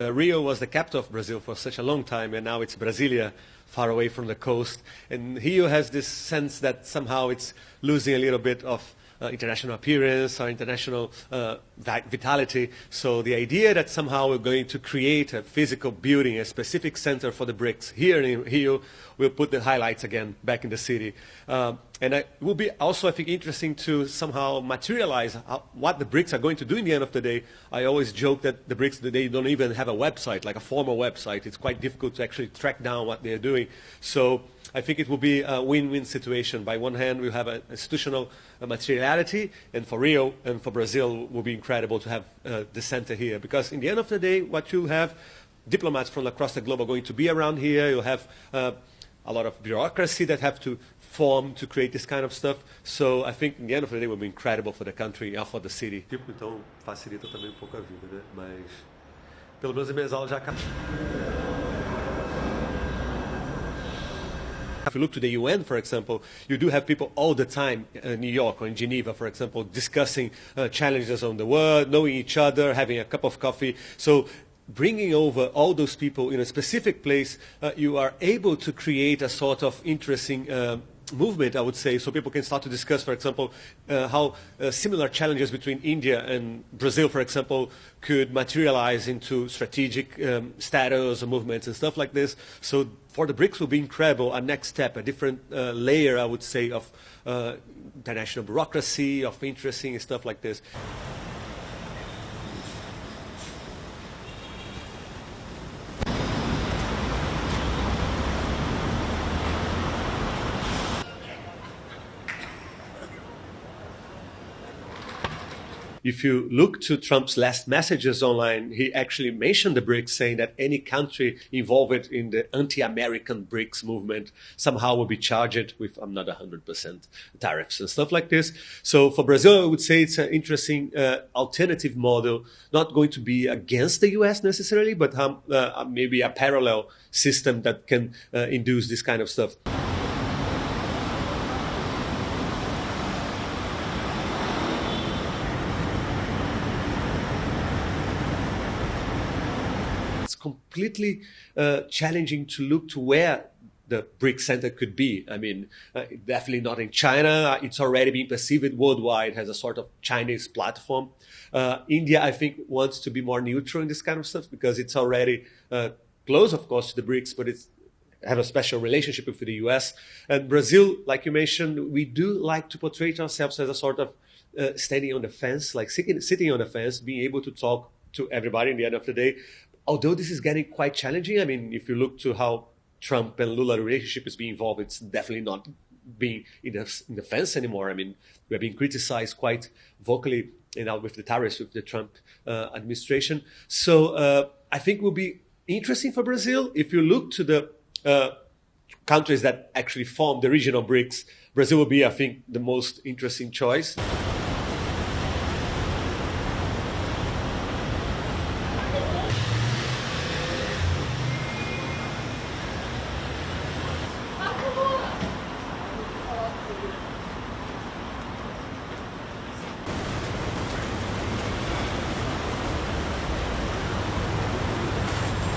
Rio was the capital of Brazil for such a long time, and now it's Brasilia, far away from the coast. And Rio has this sense that somehow it's losing a little bit of international appearance or international vitality. So the idea that somehow we're going to create a physical building, a specific center for the BRICS here in Rio, will put the highlights again back in the city. And it will be also, I think, interesting to somehow materialize what the BRICS are going to do in the end of the day. I always joke that the BRICS, they don't even have a website, like a formal website. It's quite difficult to actually track down what they're doing. So I think it will be a win-win situation. By one hand, we'll have an institutional materiality, and for Rio and for Brazil, it will be incredible to have the center here. Because in the end of the day, what you'll have, diplomats from across the globe are going to be around here. You'll have a lot of bureaucracy that have to form to create this kind of stuff. So I think in the end of the day, it will be incredible for the country and for the city. Então facilita também pouco a vida, né? Mas pelo menos as minhas aulas já If you look to the UN, for example, you do have people all the time in New York or in Geneva, for example, discussing challenges on the world, knowing each other, having a cup of coffee. So bringing over all those people in a specific place, you are able to create a sort of interesting movement, I would say, so people can start to discuss, for example, how similar challenges between India and Brazil, for example, could materialize into strategic status or movements and stuff like this. So for the BRICS will be incredible, a next step, a different layer, I would say, of international bureaucracy, of interesting stuff like this. If you look to Trump's last messages online, he actually mentioned the BRICS, saying that any country involved in the anti-American BRICS movement somehow will be charged with, I'm not 100%, tariffs and stuff like this. So for Brazil, I would say it's an interesting alternative model, not going to be against the US necessarily, but maybe a parallel system that can induce this kind of stuff. Completely challenging to look to where the BRICS Center could be. I mean, definitely not in China. It's already being perceived worldwide as a sort of Chinese platform. India, I think, wants to be more neutral in this kind of stuff because it's already close, of course, to the BRICS, but it's have a special relationship with the US. And Brazil, like you mentioned, we do like to portray ourselves as a sort of standing on the fence, like sitting on the fence, being able to talk to everybody in the end of the day. Although this is getting quite challenging, I mean, if you look to how Trump and Lula relationship is being involved, it's definitely not being in the fence anymore. I mean, we're being criticized quite vocally, with the tariffs with the Trump administration. So I think it will be interesting for Brazil. If you look to the countries that actually form the regional BRICS, Brazil will be, I think, the most interesting choice.